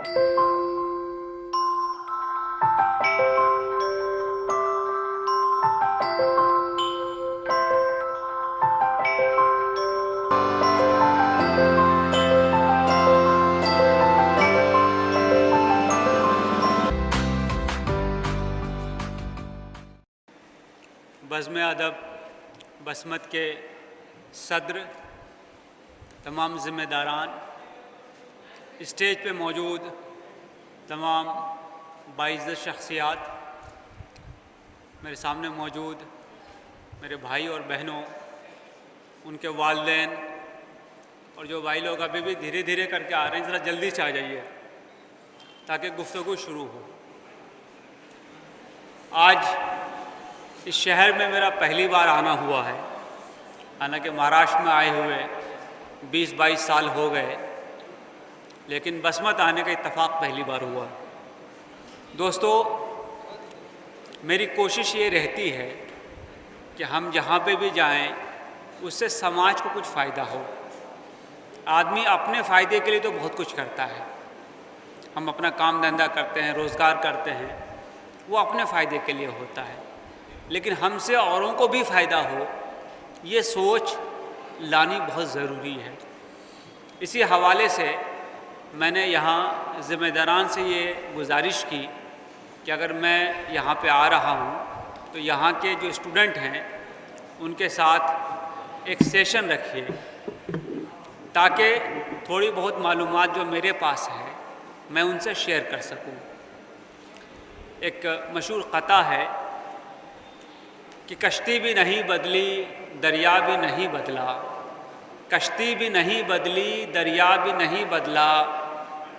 बज़्म अदब बसमत के सदर, तमाम ज़िम्मेदारान, स्टेज पे मौजूद तमाम बाइज़्ज़त शख्सियात, मेरे सामने मौजूद मेरे भाई और बहनों, उनके वालिदैन और जो भाई लोग अभी भी धीरे धीरे करके आ रहे हैं, ज़रा जल्दी से आ जाइए ताकि गुफ्तगू शुरू हो। आज इस शहर में मेरा पहली बार आना हुआ है, हालांकि महाराष्ट्र में आए हुए 20-22 साल हो गए, लेकिन बसमत आने का इत्तेफाक पहली बार हुआ। दोस्तों, मेरी कोशिश ये रहती है कि हम जहाँ पे भी जाएं उससे समाज को कुछ फ़ायदा हो। आदमी अपने फ़ायदे के लिए तो बहुत कुछ करता है, हम अपना काम धंधा करते हैं, रोज़गार करते हैं, वो अपने फ़ायदे के लिए होता है, लेकिन हमसे औरों को भी फ़ायदा हो, ये सोच लानी बहुत ज़रूरी है। इसी हवाले से मैंने यहाँ ज़िम्मेदारान से ये गुजारिश की कि अगर मैं यहाँ पे आ रहा हूँ तो यहाँ के जो स्टूडेंट हैं उनके साथ एक सेशन रखिए ताकि थोड़ी बहुत मालूमात जो मेरे पास है मैं उनसे शेयर कर सकूँ। एक मशहूर क़ता है कि कश्ती भी नहीं बदली, दरिया भी नहीं बदला, कश्ती भी नहीं बदली, दरिया भी नहीं बदला,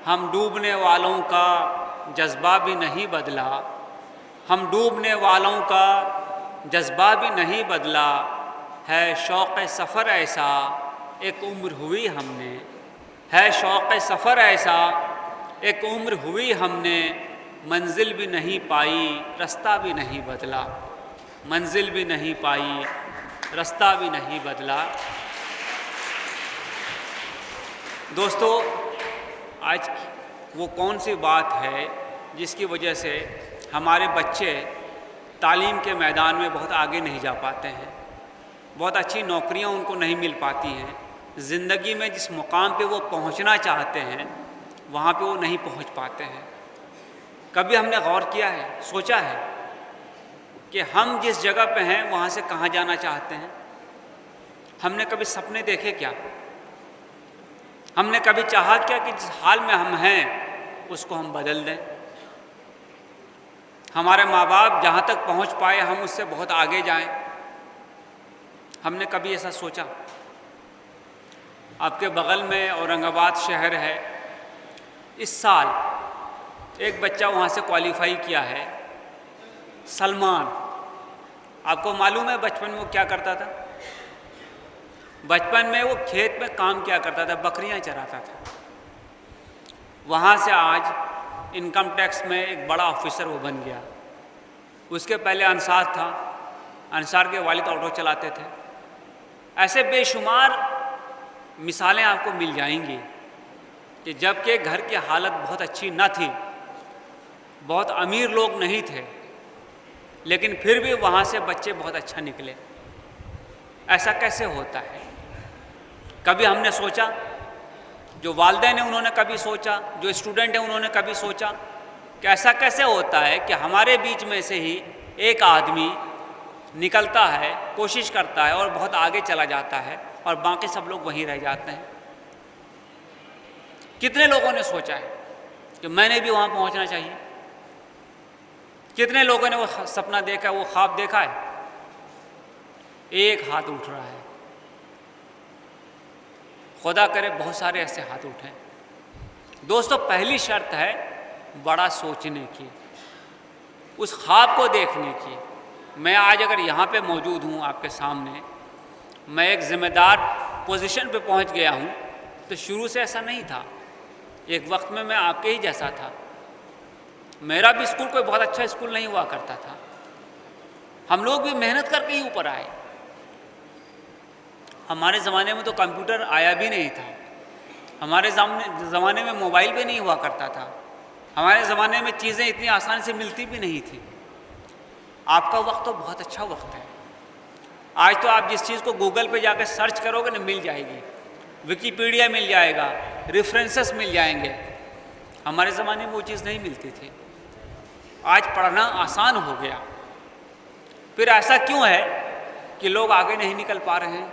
हम डूबने वालों का जज्बा भी नहीं बदला, हम डूबने वालों का जज्बा भी नहीं बदला, है शौक़ सफ़र ऐसा एक उम्र हुई हमने, है शौक़ सफ़र ऐसा एक उम्र हुई हमने, मंजिल भी नहीं पाई, रास्ता भी नहीं बदला, मंजिल भी नहीं पाई, रास्ता भी नहीं बदला। दोस्तों, आज वो कौन सी बात है जिसकी वजह से हमारे बच्चे तालीम के मैदान में बहुत आगे नहीं जा पाते हैं, बहुत अच्छी नौकरियां उनको नहीं मिल पाती हैं, ज़िंदगी में जिस मुकाम पे वो पहुंचना चाहते हैं वहाँ पे वो नहीं पहुंच पाते हैं। कभी हमने गौर किया है, सोचा है कि हम जिस जगह पे हैं वहाँ से कहाँ जाना चाहते हैं? हमने कभी सपने देखे क्या? हमने कभी चाहा क्या कि जिस हाल में हम हैं उसको हम बदल दें? हमारे माँ बाप जहाँ तक पहुँच पाए हम उससे बहुत आगे जाएं। हमने कभी ऐसा सोचा? आपके बगल में औरंगाबाद शहर है, इस साल एक बच्चा वहाँ से क्वालिफ़ाई किया है, सलमान। आपको मालूम है बचपन में वो क्या करता था? बचपन में वो खेत में काम किया करता था, बकरियां चराता था। वहाँ से आज इनकम टैक्स में एक बड़ा ऑफिसर वो बन गया। उसके पहले अंसार था, अंसार के वालिद ऑटो चलाते थे। ऐसे बेशुमार मिसालें आपको मिल जाएंगी कि जबकि घर की हालत बहुत अच्छी न थी, बहुत अमीर लोग नहीं थे, लेकिन फिर भी वहाँ से बच्चे बहुत अच्छा निकले। ऐसा कैसे होता है? कभी हमने सोचा? जो वालिदैन हैं उन्होंने कभी सोचा? जो स्टूडेंट हैं उन्होंने कभी सोचा कि ऐसा कैसे होता है कि हमारे बीच में से ही एक आदमी निकलता है, कोशिश करता है और बहुत आगे चला जाता है और बाकी सब लोग वहीं रह जाते हैं? कितने लोगों ने सोचा है कि मैंने भी वहाँ पहुँचना चाहिए? कितने लोगों ने वो सपना देखा, वो ख्वाब देखा है? एक हाथ उठ रहा है। खुदा करे बहुत सारे ऐसे हाथ उठें। दोस्तों, पहली शर्त है बड़ा सोचने की, उस ख्वाब को देखने की। मैं आज अगर यहाँ पे मौजूद हूँ आपके सामने, मैं एक ज़िम्मेदार पोजीशन पे पहुँच गया हूँ, तो शुरू से ऐसा नहीं था। एक वक्त में मैं आपके ही जैसा था। मेरा भी स्कूल कोई बहुत अच्छा स्कूल नहीं हुआ करता था। हम लोग भी मेहनत करके ही ऊपर आए। हमारे ज़माने में तो कंप्यूटर आया भी नहीं था। हमारे ज़माने में मोबाइल भी नहीं हुआ करता था। हमारे ज़माने में चीज़ें इतनी आसानी से मिलती भी नहीं थी। आपका वक्त तो बहुत अच्छा वक्त है। आज तो आप जिस चीज़ को गूगल पे जाकर सर्च करोगे ना, मिल जाएगी। विकिपीडिया मिल जाएगा, रेफरेंसेस मिल जाएंगे। हमारे ज़माने में वो चीज़ नहीं मिलती थी। आज पढ़ना आसान हो गया। फिर ऐसा क्यों है कि लोग आगे नहीं निकल पा रहे हैं?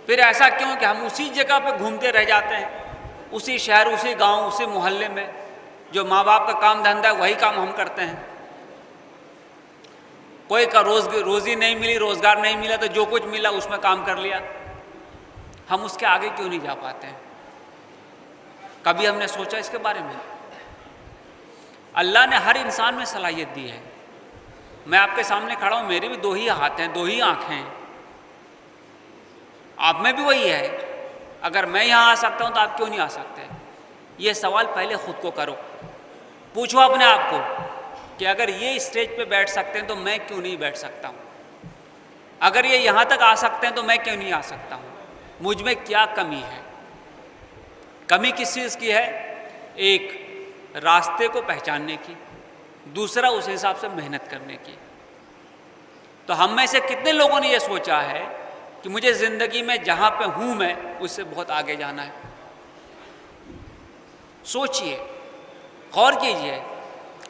फिर ऐसा क्यों कि हम उसी जगह पे घूमते रह जाते हैं, उसी शहर, उसी गांव, उसी मोहल्ले में? जो माँ बाप का काम धंधा है वही काम हम करते हैं। कोई का रोज़ी नहीं मिली, रोज़गार नहीं मिला तो जो कुछ मिला उसमें काम कर लिया। हम उसके आगे क्यों नहीं जा पाते हैं? कभी हमने सोचा इसके बारे में? अल्लाह ने हर इंसान में सलाहियत दी है। मैं आपके सामने खड़ा हूँ, मेरे भी 2 ही हाथ हैं, 2 ही आँखें हैं। आप में भी वही है। अगर मैं यहाँ आ सकता हूँ तो आप क्यों नहीं आ सकते? ये सवाल पहले खुद को करो। पूछो अपने आप को कि अगर ये स्टेज पे बैठ सकते हैं तो मैं क्यों नहीं बैठ सकता हूँ? अगर ये यहाँ तक आ सकते हैं तो मैं क्यों नहीं आ सकता हूँ? मुझ में क्या कमी है? कमी किस चीज़ की है? एक, रास्ते को पहचानने की। दूसरा, उस हिसाब से मेहनत करने की। तो हम में से कितने लोगों ने यह सोचा है कि मुझे ज़िंदगी में जहाँ पे हूँ मैं उससे बहुत आगे जाना है? सोचिए, गौर कीजिए।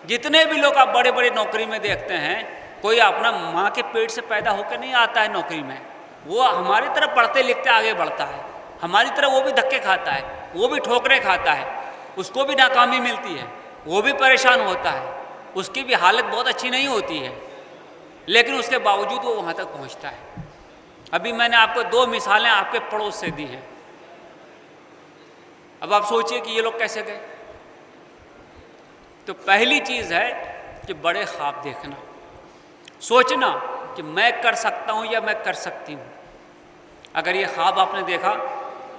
जितने भी लोग आप बड़े बड़े नौकरी में देखते हैं, कोई अपना माँ के पेट से पैदा होकर नहीं आता है नौकरी में। वो हमारी तरह पढ़ते लिखते आगे बढ़ता है। हमारी तरह वो भी धक्के खाता है, वो भी ठोकरें खाता है, उसको भी नाकामी मिलती है, वो भी परेशान होता है, उसकी भी हालत बहुत अच्छी नहीं होती है, लेकिन उसके बावजूद वो वहाँ तक पहुँचता है। अभी मैंने आपको 2 मिसालें आपके पड़ोस से दी हैं। अब आप सोचिए कि ये लोग कैसे गए। तो पहली चीज़ है कि बड़े ख्वाब देखना, सोचना कि मैं कर सकता हूँ या मैं कर सकती हूँ। अगर ये ख्वाब आपने देखा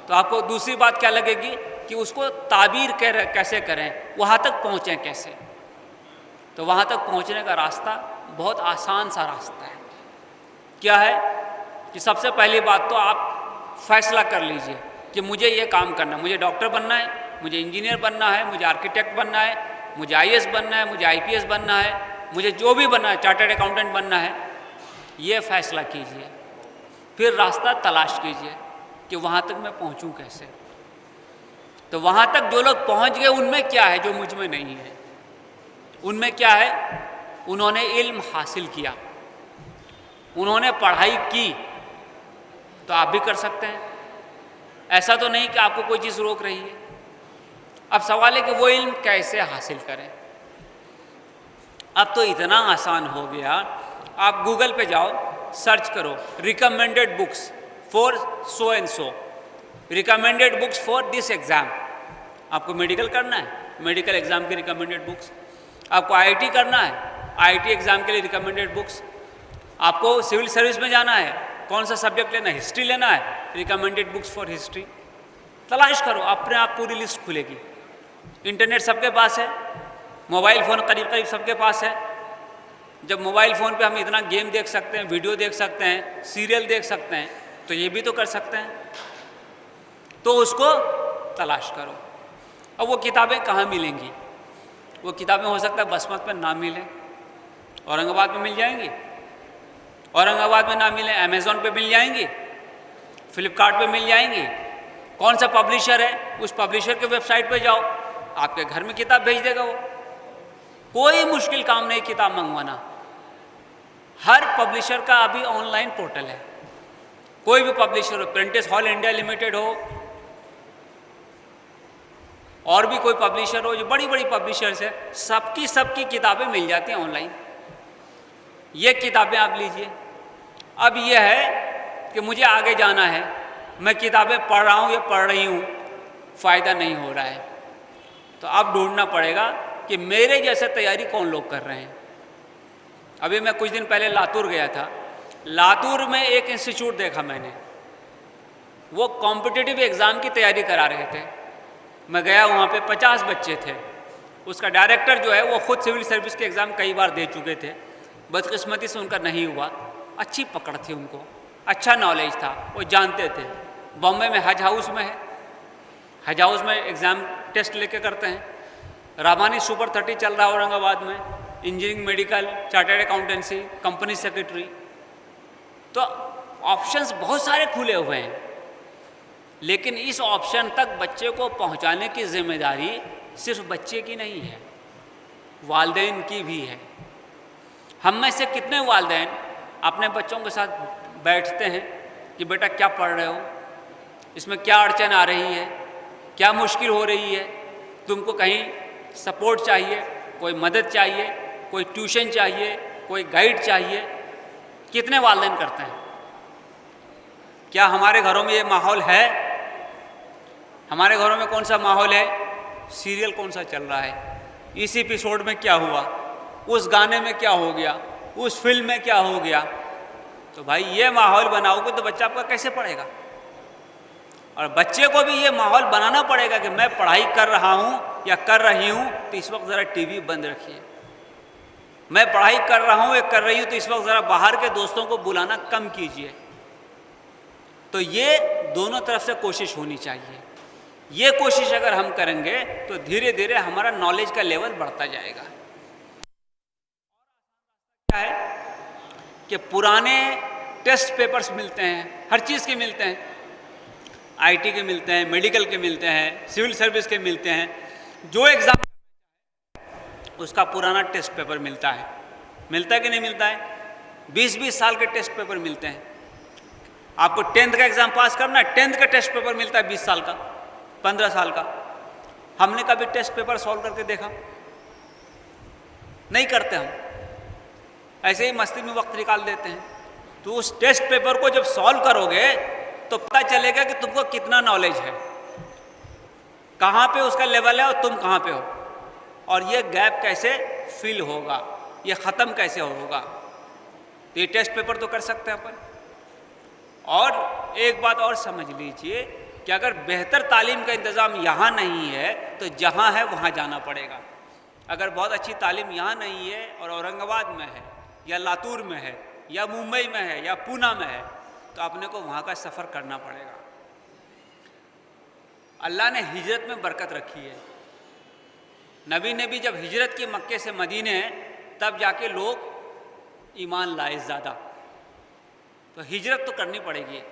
तो आपको दूसरी बात क्या लगेगी कि उसको ताबीर कैसे करें, वहाँ तक पहुँचें कैसे। तो वहाँ तक पहुँचने का रास्ता बहुत आसान सा रास्ता है। क्या है कि सबसे पहली बात तो आप फैसला कर लीजिए कि मुझे ये काम करना है। मुझे डॉक्टर बनना है, मुझे इंजीनियर बनना है, मुझे आर्किटेक्ट बनना है, मुझे IAS बनना है, मुझे IPS बनना है, मुझे जो भी बनना है, चार्टर्ड अकाउंटेंट बनना है। ये फैसला कीजिए। फिर रास्ता तलाश कीजिए कि वहाँ तक मैं पहुँचूँ कैसे। तो वहाँ तक जो लोग पहुँच गए उनमें क्या है जो मुझ में नहीं है? उनमें क्या है? उन्होंने इल्म हासिल किया, उन्होंने पढ़ाई की। तो आप भी कर सकते हैं। ऐसा तो नहीं कि आपको कोई चीज़ रोक रही है। अब सवाल है कि वो इल्म कैसे हासिल करें। अब तो इतना आसान हो गया, आप गूगल पे जाओ, सर्च करो recommended books for so and so, recommended books for this exam. आपको मेडिकल करना है, मेडिकल एग्ज़ाम की रिकमेंडेड बुक्स। आपको IIT करना है, IIT एग्ज़ाम के लिए रिकमेंडेड बुक्स। आपको सिविल सर्विस में जाना है, कौन सा सब्जेक्ट लेना है, हिस्ट्री लेना है, रिकमेंडेड बुक्स फॉर हिस्ट्री। तलाश करो, अपने आप पूरी लिस्ट खुलेगी। इंटरनेट सबके पास है, मोबाइल फ़ोन करीब करीब सबके पास है। जब मोबाइल फ़ोन पे हम इतना गेम देख सकते हैं, वीडियो देख सकते हैं, सीरियल देख सकते हैं, तो ये भी तो कर सकते हैं। तो उसको तलाश करो। अब वो किताबें कहाँ मिलेंगी? वो किताबें हो सकता है बसमत पर ना मिलें, औरंगाबाद में मिल जाएंगी। औरंगाबाद में ना मिले, अमेज़ॉन पे मिल जाएंगी, फ्लिपकार्ट पे मिल जाएंगी। कौन सा पब्लिशर है, उस पब्लिशर के वेबसाइट पे जाओ, आपके घर में किताब भेज देगा वो। कोई मुश्किल काम नहीं किताब मंगवाना। हर पब्लिशर का अभी ऑनलाइन पोर्टल है। कोई भी पब्लिशर हो, प्रिंटिस हॉल इंडिया लिमिटेड हो, और भी कोई पब्लिशर हो, जो बड़ी बड़ी पब्लिशर्स है, सबकी किताबें मिल जाती हैं ऑनलाइन। ये किताबें आप लीजिए। अब यह है कि मुझे आगे जाना है, मैं किताबें पढ़ रहा हूँ या पढ़ रही हूँ, फ़ायदा नहीं हो रहा है, तो अब ढूंढना पड़ेगा कि मेरे जैसे तैयारी कौन लोग कर रहे हैं। अभी मैं कुछ दिन पहले लातूर गया था। लातूर में एक इंस्टीट्यूट देखा मैंने, वो कॉम्पिटिटिव एग्ज़ाम की तैयारी करा रहे थे। मैं गया, वहाँ पे 50 बच्चे थे। उसका डायरेक्टर जो है वो ख़ुद सिविल सर्विस के एग्ज़ाम कई बार दे चुके थे, बदकिस्मती से उनका नहीं हुआ। अच्छी पकड़ थी उनको, अच्छा नॉलेज था, वो जानते थे। बॉम्बे में हज हाउस में है, हज हाउस में एग्ज़ाम टेस्ट लेके करते हैं, रामानी सुपर 30 चल रहा है औरंगाबाद में, engineering, medical, chartered accountancy, company secretary. तो ऑप्शंस बहुत सारे खुले हुए हैं, लेकिन इस ऑप्शन तक बच्चे को पहुंचाने की जिम्मेदारी सिर्फ बच्चे की नहीं है, वालिदैन की भी है। हम में से कितने वालिदैन अपने बच्चों के साथ बैठते हैं कि बेटा क्या पढ़ रहे हो, इसमें क्या अड़चन आ रही है, क्या मुश्किल हो रही है, तुमको कहीं सपोर्ट चाहिए, कोई मदद चाहिए, कोई ट्यूशन चाहिए, कोई गाइड चाहिए। कितने वालिदैन करते हैं? क्या हमारे घरों में ये माहौल है? हमारे घरों में कौन सा माहौल है? सीरियल कौन सा चल रहा है, इस एपिसोड में क्या हुआ, उस गाने में क्या हो गया, उस फिल्म में क्या हो गया। तो भाई ये माहौल बनाओगे तो बच्चा आपका कैसे पढ़ेगा? और बच्चे को भी ये माहौल बनाना पड़ेगा कि मैं पढ़ाई कर रहा हूँ या कर रही हूँ तो इस वक्त ज़रा टीवी बंद रखिए, मैं पढ़ाई कर रहा हूँ या कर रही हूँ तो इस वक्त ज़रा बाहर के दोस्तों को बुलाना कम कीजिए। तो ये दोनों तरफ से कोशिश होनी चाहिए। ये कोशिश अगर हम करेंगे तो धीरे धीरे हमारा नॉलेज का लेवल बढ़ता जाएगा। क्या है कि पुराने टेस्ट पेपर्स मिलते हैं, हर चीज़ के मिलते हैं, आईटी के मिलते हैं, मेडिकल के मिलते हैं, सिविल सर्विस के मिलते हैं, जो एग्ज़ाम उसका पुराना टेस्ट पेपर मिलता है। मिलता है कि नहीं मिलता है? 20-20 साल के टेस्ट पेपर मिलते हैं। आपको 10th का एग्ज़ाम पास करना है, 10th का टेस्ट पेपर मिलता है 20 साल का, 15 साल का। हमने कभी टेस्ट पेपर सॉल्व करके देखा? नहीं करते हम, ऐसे ही मस्ती में वक्त निकाल देते हैं। तो उस टेस्ट पेपर को जब सॉल्व करोगे तो पता चलेगा कि तुमको कितना नॉलेज है, कहाँ पे उसका लेवल है और तुम कहाँ पे हो, और ये गैप कैसे फिल होगा, ये ख़त्म कैसे होगा। तो ये टेस्ट पेपर तो कर सकते हैं अपन। और एक बात और समझ लीजिए कि अगर बेहतर तालीम का इंतज़ाम यहाँ नहीं है तो जहाँ है वहाँ जाना पड़ेगा। अगर बहुत अच्छी तालीम यहाँ नहीं है और औरंगाबाद में है या लातूर में है या मुंबई में है या पूना में है तो अपने को वहाँ का सफ़र करना पड़ेगा। अल्लाह ने हिजरत में बरकत रखी है। नबी ने भी जब हिजरत की मक्के से मदीने तब जाके लोग ईमान लाए ज़्यादा। तो हिजरत तो करनी पड़ेगी।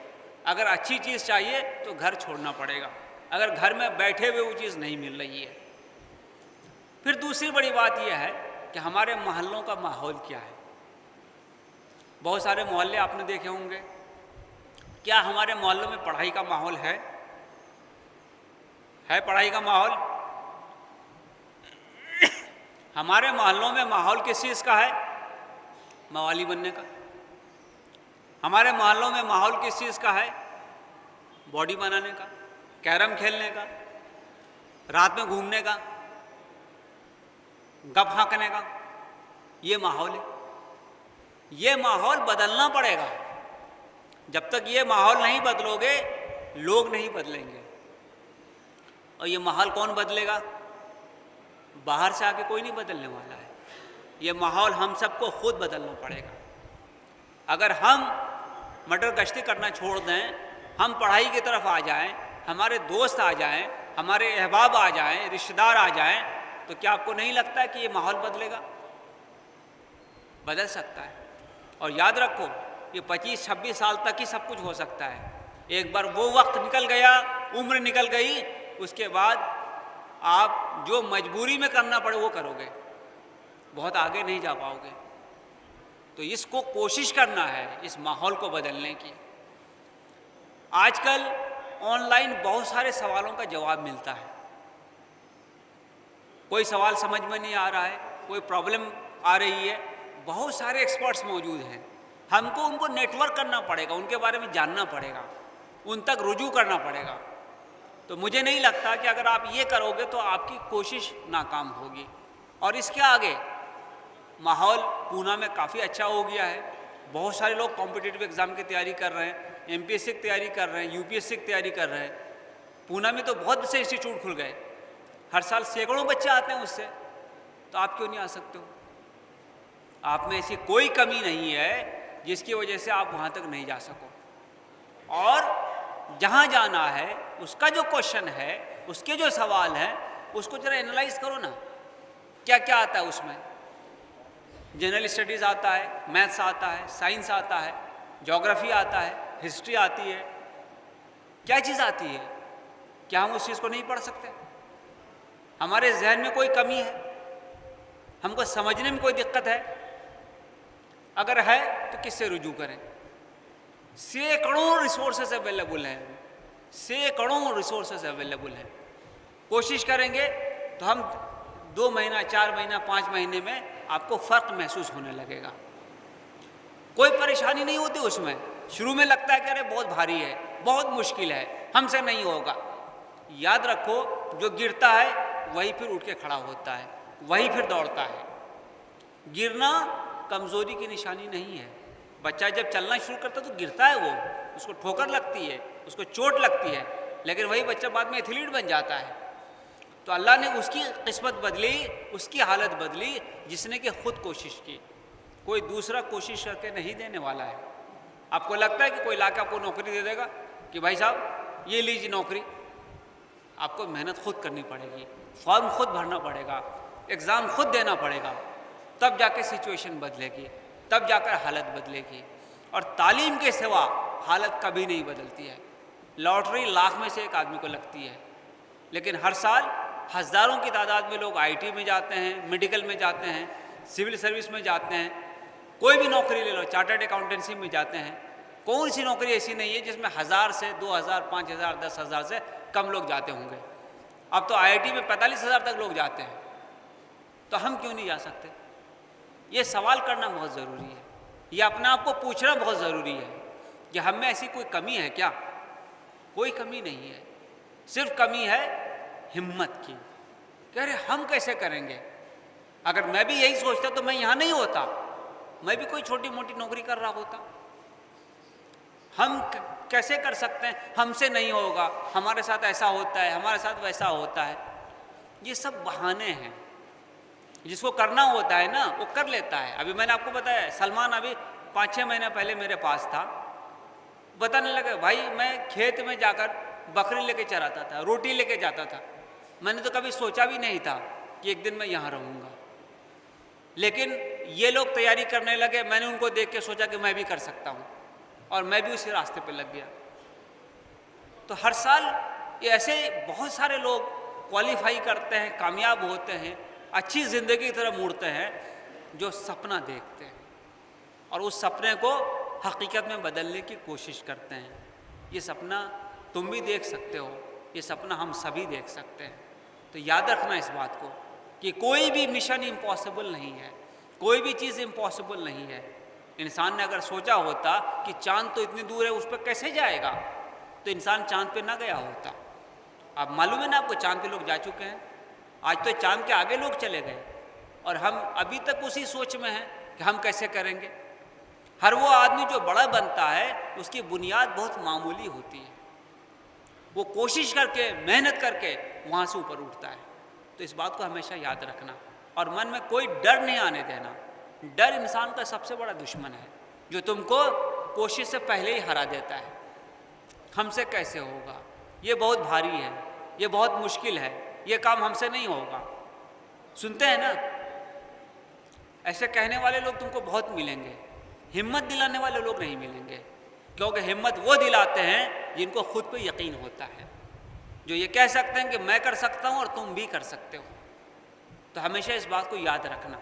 अगर अच्छी चीज़ चाहिए तो घर छोड़ना पड़ेगा, अगर घर में बैठे हुए वो चीज़ नहीं मिल रही है। फिर दूसरी बड़ी बात यह है कि हमारे मोहल्लों का माहौल क्या है। बहुत सारे मोहल्ले आपने देखे होंगे, क्या हमारे मोहल्लों में पढ़ाई का माहौल है? पढ़ाई का माहौल? हमारे मोहल्लों में माहौल किस चीज़ का है? मवाली बनने का। हमारे मोहल्लों में माहौल किस चीज़ का है? बॉडी बनाने का, कैरम खेलने का, रात में घूमने का, गप हाँकने का। ये माहौल है। ये माहौल बदलना पड़ेगा। जब तक ये माहौल नहीं बदलोगे लोग नहीं बदलेंगे। और ये माहौल कौन बदलेगा? बाहर से आके कोई नहीं बदलने वाला है। ये माहौल हम सबको खुद बदलना पड़ेगा। अगर हम मटर गश्ती करना छोड़ दें, हम पढ़ाई की तरफ आ जाएं, हमारे दोस्त आ जाएं, हमारे अहबाब आ जाएं, रिश्तेदार आ जाएं, तो क्या आपको नहीं लगता है कि ये माहौल बदलेगा? बदल सकता है। और याद रखो, ये 25-26 साल तक ही सब कुछ हो सकता है। एक बार वो वक्त निकल गया, उम्र निकल गई, उसके बाद आप जो मजबूरी में करना पड़े वो करोगे, बहुत आगे नहीं जा पाओगे। तो इसको कोशिश करना है, इस माहौल को बदलने की। आजकल ऑनलाइन बहुत सारे सवालों का जवाब मिलता है। कोई सवाल समझ में नहीं आ रहा है, कोई प्रॉब्लम आ रही है, बहुत सारे एक्सपर्ट्स मौजूद हैं। हमको उनको नेटवर्क करना पड़ेगा, उनके बारे में जानना पड़ेगा, उन तक रुजू करना पड़ेगा। तो मुझे नहीं लगता कि अगर आप ये करोगे तो आपकी कोशिश नाकाम होगी। और इसके आगे माहौल पूना में काफ़ी अच्छा हो गया है। बहुत सारे लोग कॉम्पिटिटिव एग्ज़ाम की तैयारी कर रहे हैं, एमपीएससी की तैयारी कर रहे हैं, यूपीएससी की तैयारी कर रहे हैं। पूना में तो बहुत से इंस्टीट्यूट खुल गए, हर साल सैकड़ों बच्चे आते हैं उससे। तो आप क्यों नहीं आ सकते हो? आप में ऐसी कोई कमी नहीं है जिसकी वजह से आप वहाँ तक नहीं जा सको। और जहाँ जाना है, उसका जो क्वेश्चन है, उसके जो सवाल हैं, उसको जरा एनालाइज करो ना, क्या क्या आता है उसमें। जनरल स्टडीज़ आता है, मैथ्स आता है, साइंस आता है, ज्योग्राफी आता है, हिस्ट्री आती है, क्या चीज़ आती है? क्या हम उस चीज़ को नहीं पढ़ सकते? हमारे जहन में कोई कमी है, हमको समझने में कोई दिक्कत है? अगर है तो किससे रुजू करें? सैकड़ों रिसोर्सेज अवेलेबल हैं, सैकड़ों रिसोर्सेज अवेलेबल हैं। कोशिश करेंगे तो हम 2 महीना, 4 महीना, 5 महीने में आपको फ़र्क महसूस होने लगेगा। कोई परेशानी नहीं होती उसमें। शुरू में लगता है कि अरे बहुत भारी है, बहुत मुश्किल है, हमसे नहीं होगा। याद रखो, जो गिरता है वही फिर उठ के खड़ा होता है, वही फिर दौड़ता है। गिरना कमज़ोरी की निशानी नहीं है। बच्चा जब चलना शुरू करता है तो गिरता है, वो उसको ठोकर लगती है, उसको चोट लगती है, लेकिन वही बच्चा बाद में एथलीट बन जाता है। तो अल्लाह ने उसकी किस्मत बदली, उसकी हालत बदली, जिसने कि खुद कोशिश की। कोई दूसरा कोशिश करके नहीं देने वाला है। आपको लगता है कि कोई लाके आपको नौकरी दे देगा कि भाई साहब ये लीजिए नौकरी? आपको मेहनत खुद करनी पड़ेगी, फॉर्म खुद भरना पड़ेगा, एग्ज़ाम खुद देना पड़ेगा, तब जाके सिचुएशन बदलेगी, तब जाकर हालत बदलेगी। और तालीम के सिवा हालत कभी नहीं बदलती है। लॉटरी लाख में से एक आदमी को लगती है, लेकिन हर साल हज़ारों की तादाद में लोग आईटी में जाते हैं, मेडिकल में जाते हैं, सिविल सर्विस में जाते हैं, कोई भी नौकरी ले लो, चार्टर्ड अकाउंटेंसी में जाते हैं। कौन सी नौकरी ऐसी नहीं है जिसमें 1000 से 2000, 5000, 10,000 से कम लोग जाते होंगे। अब तो आईआईटी में 45,000 तक लोग जाते हैं, तो हम क्यों नहीं जा सकते? ये सवाल करना बहुत ज़रूरी है, ये अपने आप को पूछना बहुत ज़रूरी है कि हम में ऐसी कोई कमी है क्या? कोई कमी नहीं है, सिर्फ कमी है हिम्मत की। कह रहे हम कैसे करेंगे? अगर मैं भी यही सोचता तो मैं यहाँ नहीं होता, मैं भी कोई छोटी मोटी नौकरी कर रहा होता। हम कैसे कर सकते हैं? हमसे नहीं होगा, हमारे साथ ऐसा होता है, हमारे साथ वैसा होता है। ये सब बहाने हैं। जिसको करना होता है ना, वो कर लेता है। अभी मैंने आपको बताया, सलमान अभी 5-6 महीने पहले मेरे पास था, बताने लगे भाई मैं खेत में जाकर बकरी लेके चराता था, रोटी लेके जाता था। मैंने तो कभी सोचा भी नहीं था कि एक दिन मैं यहाँ रहूँगा, लेकिन ये लोग तैयारी करने लगे। मैंने उनको देख के सोचा कि मैं भी कर सकता हूँ, और मैं भी उसी रास्ते पे लग गया। तो हर साल ये ऐसे बहुत सारे लोग क्वालिफाई करते हैं, कामयाब होते हैं, अच्छी ज़िंदगी की तरफ मुड़ते हैं, जो सपना देखते हैं और उस सपने को हकीकत में बदलने की कोशिश करते हैं। ये सपना तुम भी देख सकते हो, ये सपना हम सभी देख सकते हैं। तो याद रखना इस बात को कि कोई भी मिशन इम्पॉसिबल नहीं है, कोई भी चीज़ इम्पॉसिबल नहीं है। इंसान ने अगर सोचा होता कि चांद तो इतनी दूर है, उस पर कैसे जाएगा, तो इंसान चांद पे ना गया होता। अब मालूम है ना आपको, चांद पे लोग जा चुके हैं, आज तो चांद के आगे लोग चले गए, और हम अभी तक उसी सोच में हैं कि हम कैसे करेंगे। हर वो आदमी जो बड़ा बनता है, उसकी बुनियाद बहुत मामूली होती है। वो कोशिश करके, मेहनत करके वहाँ से ऊपर उठता है। तो इस बात को हमेशा याद रखना, और मन में कोई डर नहीं आने देना। डर इंसान का सबसे बड़ा दुश्मन है, जो तुमको कोशिश से पहले ही हरा देता है। हमसे कैसे होगा, ये बहुत भारी है, ये बहुत मुश्किल है, ये काम हमसे नहीं होगा। सुनते हैं ना, ऐसे कहने वाले लोग तुमको बहुत मिलेंगे, हिम्मत दिलाने वाले लोग नहीं मिलेंगे। क्योंकि हिम्मत वो दिलाते हैं जिनको खुद पे यकीन होता है, जो ये कह सकते हैं कि मैं कर सकता हूँ और तुम भी कर सकते हो। तो हमेशा इस बात को याद रखना।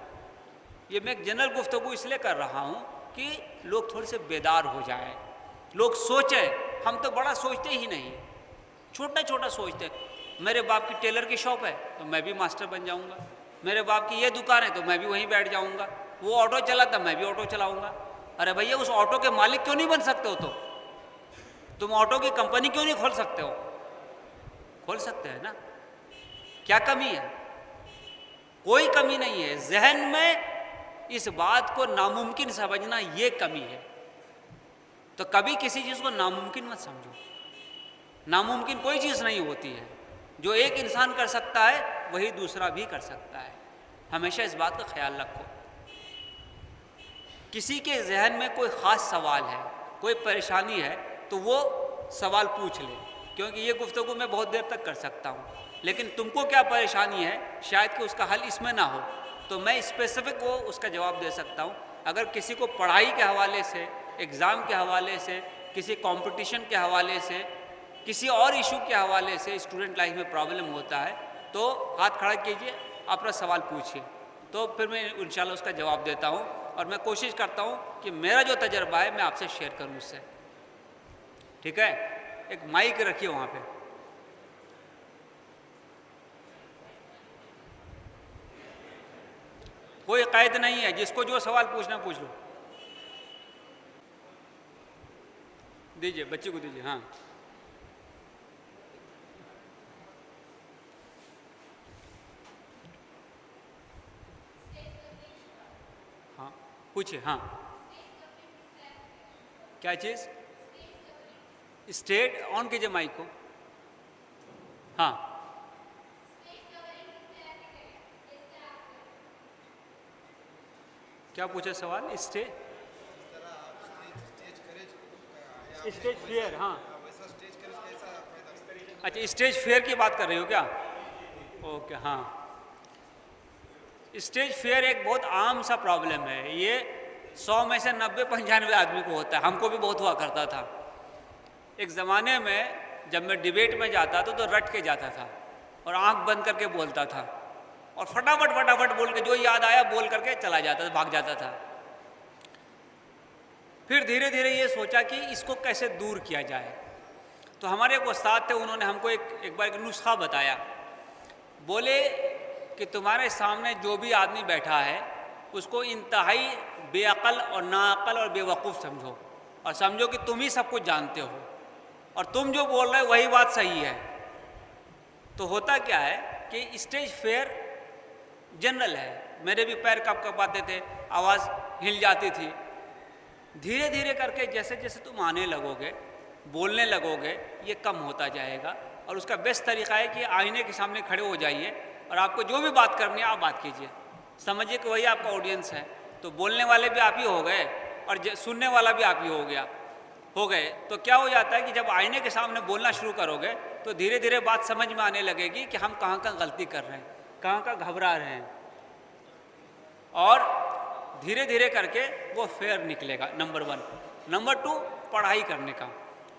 ये मैं एक जनरल गुफ्तगू इसलिए कर रहा हूँ कि लोग थोड़े से बेदार हो जाएं, लोग सोचें। हम तो बड़ा सोचते ही नहीं, छोटा छोटा सोचते। मेरे बाप की टेलर की शॉप है तो मैं भी मास्टर बन जाऊँगा, मेरे बाप की ये दुकान है तो मैं भी वहीं बैठ जाऊँगा, वो ऑटो चलाता मैं भी ऑटो चलाऊँगा। अरे भैया, उस ऑटो के मालिक क्यों नहीं बन सकते हो? तो तुम ऑटो की कंपनी क्यों नहीं खोल सकते हो? खोल सकते हैं ना, क्या कमी है? कोई कमी नहीं है। जहन में इस बात को नामुमकिन समझना, ये कमी है। तो कभी किसी चीज़ को नामुमकिन मत समझो। नामुमकिन कोई चीज़ नहीं होती है। जो एक इंसान कर सकता है वही दूसरा भी कर सकता है। हमेशा इस बात का ख्याल रखो। किसी के जहन में कोई ख़ास सवाल है, कोई परेशानी है, तो वो सवाल पूछ ले, क्योंकि ये गुफ्तगू मैं बहुत देर तक कर सकता हूँ, लेकिन तुमको क्या परेशानी है शायद कि उसका हल इसमें ना हो, तो मैं स्पेसिफिक वो उसका जवाब दे सकता हूँ। अगर किसी को पढ़ाई के हवाले से, एग्ज़ाम के हवाले से, किसी कंपटीशन के हवाले से, किसी और इशू के हवाले से स्टूडेंट लाइफ में प्रॉब्लम होता है तो हाथ खड़ा कीजिए, अपना सवाल पूछिए, तो फिर मैं इंशाल्लाह उसका जवाब देता हूँ। और मैं कोशिश करता हूँ कि मेरा जो तजर्बा है मैं आपसे शेयर करूँ उससे। ठीक है, एक माइक रखिए वहाँ पे। कोई कैद नहीं है, जिसको जो सवाल पूछना पूछ लो। दीजिए, बच्चे को दीजिए। हाँ, हाँ पूछिए। हाँ, क्या चीज़? स्टेट ऑन कीजिए माइक को। हाँ, क्या पूछे सवाल? Stage fear. हाँ, अच्छा, स्टेज फियर की बात कर रही हो क्या? ओके। हाँ, स्टेज फियर एक बहुत आम सा प्रॉब्लम है। ये 100 में से 90-95 आदमी को होता है। हमको भी बहुत हुआ करता था। एक ज़माने में जब मैं डिबेट में जाता था तो रट के जाता था और आंख बंद करके बोलता था और फटाफट फटाफट बोल के जो याद आया बोल करके चला जाता था, भाग जाता था। फिर धीरे धीरे ये सोचा कि इसको कैसे दूर किया जाए। तो हमारे एक उस्ताद थे, उन्होंने हमको एक बार एक नुस्खा बताया। बोले कि तुम्हारे सामने जो भी आदमी बैठा है उसको इंतहाई बेअक्ल और नाअक्ल और बेवकूफ़ समझो और समझो कि तुम ही सब कुछ जानते हो और तुम जो बोल रहे हो वही बात सही है। तो होता क्या है कि स्टेज फेयर जनरल है। मेरे भी पैर कप कपाते थे, आवाज़ हिल जाती थी। धीरे धीरे करके जैसे जैसे तुम आने लगोगे, बोलने लगोगे, ये कम होता जाएगा। और उसका बेस्ट तरीका है कि आईने के सामने खड़े हो जाइए और आपको जो भी बात करनी है आप बात कीजिए। समझिए कि वही आपका ऑडियंस है, तो बोलने वाले भी आप ही हो गए और सुनने वाला भी आप ही हो गए। तो क्या हो जाता है कि जब आईने के सामने बोलना शुरू करोगे तो धीरे धीरे बात समझ में आने लगेगी कि हम कहाँ कहाँ गलती कर रहे हैं, कहाँ कहाँ घबरा रहे हैं, और धीरे धीरे करके वो फेयर निकलेगा। नंबर 1। नंबर 2, पढ़ाई करने का।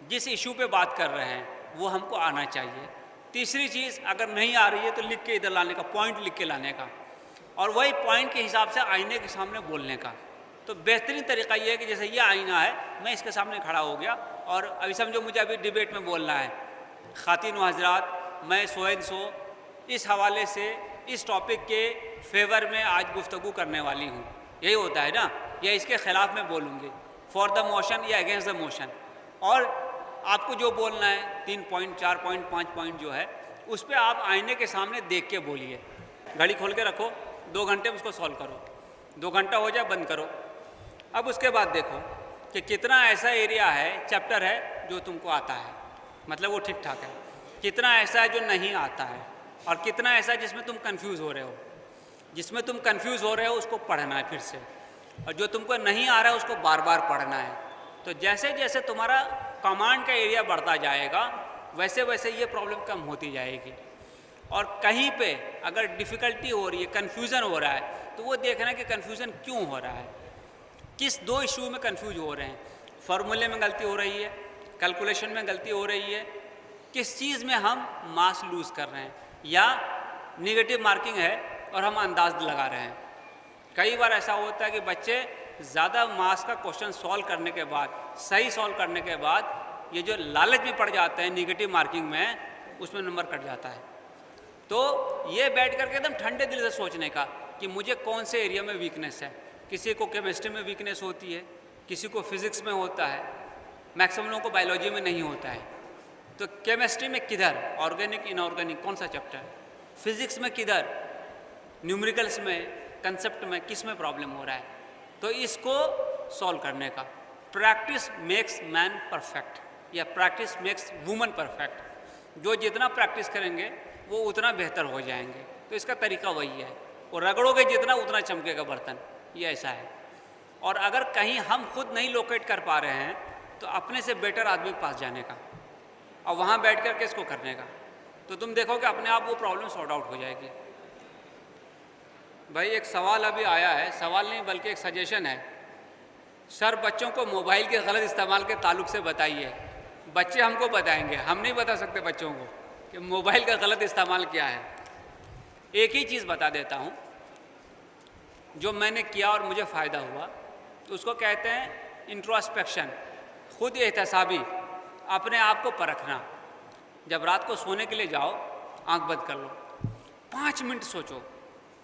जिस इशू पे बात कर रहे हैं वो हमको आना चाहिए। तीसरी चीज़, अगर नहीं आ रही है तो लिख के इधर लाने का, पॉइंट लिख के लाने का, और वही पॉइंट के हिसाब से आईने के सामने बोलने का। तो बेहतरीन तरीका ये है कि जैसे ये आईना है, मैं इसके सामने खड़ा हो गया और अभी समझो मुझे अभी डिबेट में बोलना है, ख़ातिन व हज़रात मैं सो इस हवाले से इस टॉपिक के फेवर में आज गुफ्तगू करने वाली हूँ। यही होता है ना, या इसके ख़िलाफ़ में बोलूँगी, फॉर द मोशन या अगेंस्ट द मोशन। और आपको जो बोलना है 3 पॉइंट, 4 पॉइंट, 5 पॉइंट जो है उस पर आप आईने के सामने देख के बोलिए। घड़ी खोल के रखो, 2 घंटे में उसको सॉल्व करो। 2 घंटा हो जाए बंद करो। अब उसके बाद देखो कि कितना ऐसा एरिया है, चैप्टर है जो तुमको आता है, मतलब वो ठीक ठाक है, कितना ऐसा है जो नहीं आता है, और कितना ऐसा है जिसमें तुम कंफ्यूज हो रहे हो। जिसमें तुम कंफ्यूज हो रहे हो उसको पढ़ना है फिर से, और जो तुमको नहीं आ रहा है उसको बार बार पढ़ना है। तो जैसे जैसे तुम्हारा कमांड का एरिया बढ़ता जाएगा वैसे वैसे ये प्रॉब्लम कम होती जाएगी। और कहीं पे अगर डिफ़िकल्टी हो रही है, कन्फ्यूज़न हो रहा है, तो वो देखना कि कन्फ्यूज़न क्यों हो रहा है, किस 2 इशू में कन्फ्यूज हो रहे हैं। फार्मूले में गलती हो रही है, कैलकुलेशन में गलती हो रही है, किस चीज़ में हम मार्क्स लूज़ कर रहे हैं, या नेगेटिव मार्किंग है और हम अंदाज लगा रहे हैं। कई बार ऐसा होता है कि बच्चे ज़्यादा मार्क्स का क्वेश्चन सॉल्व करने के बाद, सही सॉल्व करने के बाद, ये जो लालच में पड़ जाते हैं नेगेटिव मार्किंग में, उसमें नंबर कट जाता है। तो ये बैठ करके एकदम ठंडे दिल से सोचने का कि मुझे कौन से एरिया में वीकनेस है। किसी को केमिस्ट्री में वीकनेस होती है, किसी को फिज़िक्स में होता है, मैक्सिमम लोगों को बायोलॉजी में नहीं होता है। तो केमिस्ट्री में किधर, ऑर्गेनिक इनऑर्गेनिक कौन सा चैप्टर, फिज़िक्स में किधर, न्यूमेरिकल्स में, कंसेप्ट में, किस में प्रॉब्लम हो रहा है। तो इसको सॉल्व करने का, प्रैक्टिस मेक्स मैन परफेक्ट या प्रैक्टिस मेक्स वुमन परफेक्ट। जो जितना प्रैक्टिस करेंगे वो उतना बेहतर हो जाएंगे। तो इसका तरीका वही है, वो रगड़ोगे जितना उतना चमकेगा बर्तन, ये ऐसा है। और अगर कहीं हम खुद नहीं लोकेट कर पा रहे हैं तो अपने से बेटर आदमी के पास जाने का, और वहाँ बैठ कर के इसको करने का, तो तुम देखोगे अपने आप वो प्रॉब्लम सॉर्ट आउट हो जाएगी। भाई एक सवाल अभी आया है, सवाल नहीं बल्कि एक सजेशन है। सर बच्चों को मोबाइल के गलत इस्तेमाल के ताल्लुक से बताइए। बच्चे हमको बताएंगे, हम नहीं बता सकते बच्चों को कि मोबाइल का गलत इस्तेमाल क्या है। एक ही चीज़ बता देता हूँ जो मैंने किया और मुझे फ़ायदा हुआ, तो उसको कहते हैं इंट्रोस्पेक्शन, खुद एहतसाबी, अपने आप को परखना। जब रात को सोने के लिए जाओ, आंख बंद कर लो, 5 मिनट सोचो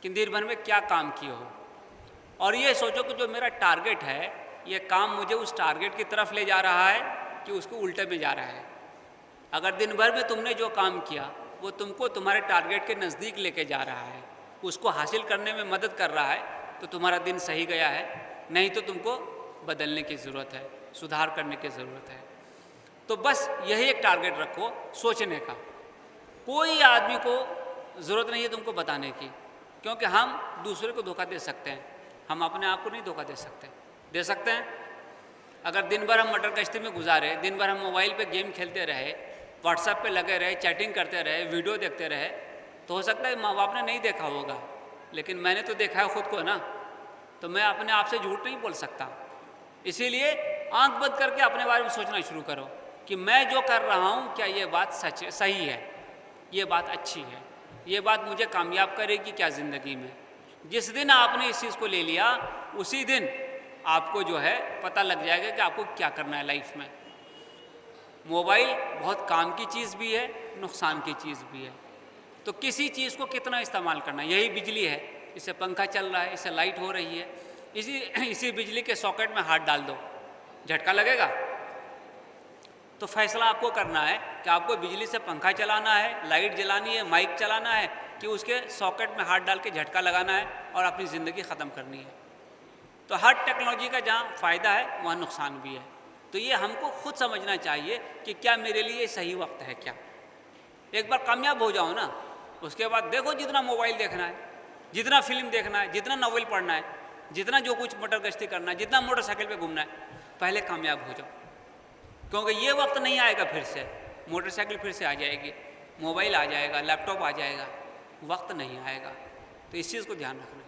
कि दिन भर में क्या काम किए हो, और ये सोचो कि जो मेरा टारगेट है, ये काम मुझे उस टारगेट की तरफ ले जा रहा है कि उसको उल्टे में जा रहा है। अगर दिन भर में तुमने जो काम किया वो तुमको तुम्हारे टारगेट के नज़दीक लेके जा रहा है, उसको हासिल करने में मदद कर रहा है, तो तुम्हारा दिन सही गया है। नहीं तो तुमको बदलने की ज़रूरत है, सुधार करने की ज़रूरत है। तो बस यही एक टारगेट रखो सोचने का। कोई आदमी को ज़रूरत नहीं है तुमको बताने की, क्योंकि हम दूसरे को धोखा दे सकते हैं, हम अपने आप को नहीं धोखा दे सकते। दे सकते हैं अगर दिन भर हम मटर गश्ती में गुजारे, दिन भर हम मोबाइल पे गेम खेलते रहे, व्हाट्सएप पे लगे रहे, चैटिंग करते रहे, वीडियो देखते रहे, तो हो सकता है माँ बाप ने नहीं देखा होगा, लेकिन मैंने तो देखा है खुद को ना, तो मैं अपने आप से झूठ नहीं बोल सकता। इसीलिए आंख बंद करके अपने बारे में सोचना शुरू करो कि मैं जो कर रहा हूँ क्या ये बात सही है, ये बात अच्छी है, ये बात मुझे कामयाब करेगी क्या ज़िंदगी में। जिस दिन आपने इस चीज़ को ले लिया, उसी दिन आपको जो है पता लग जाएगा कि आपको क्या करना है लाइफ में। मोबाइल बहुत काम की चीज़ भी है, नुकसान की चीज़ भी है। तो किसी चीज़ को कितना इस्तेमाल करना, यही बिजली है, इससे पंखा चल रहा है, इससे लाइट हो रही है, इसी बिजली के सॉकेट में हाथ डाल दो, झटका लगेगा। तो फैसला आपको करना है कि आपको बिजली से पंखा चलाना है, लाइट जलानी है, माइक चलाना है, कि उसके सॉकेट में हाथ डाल के झटका लगाना है और अपनी ज़िंदगी ख़त्म करनी है। तो हर टेक्नोलॉजी का जहाँ फ़ायदा है वहाँ नुकसान भी है। तो ये हमको खुद समझना चाहिए कि क्या मेरे लिए सही वक्त है क्या। एक बार कामयाब हो जाओ ना, उसके बाद देखो जितना मोबाइल देखना है, जितना फिल्म देखना है, जितना नॉवेल पढ़ना है, जितना जो कुछ मोटर गश्ती करना है, जितना मोटरसाइकिल पे घूमना है, पहले कामयाब हो जाओ, क्योंकि ये वक्त नहीं आएगा फिर से। मोटरसाइकिल फिर से आ जाएगी, मोबाइल आ जाएगा, लैपटॉप आ जाएगा, वक्त नहीं आएगा। तो इस चीज़ को ध्यान रखना।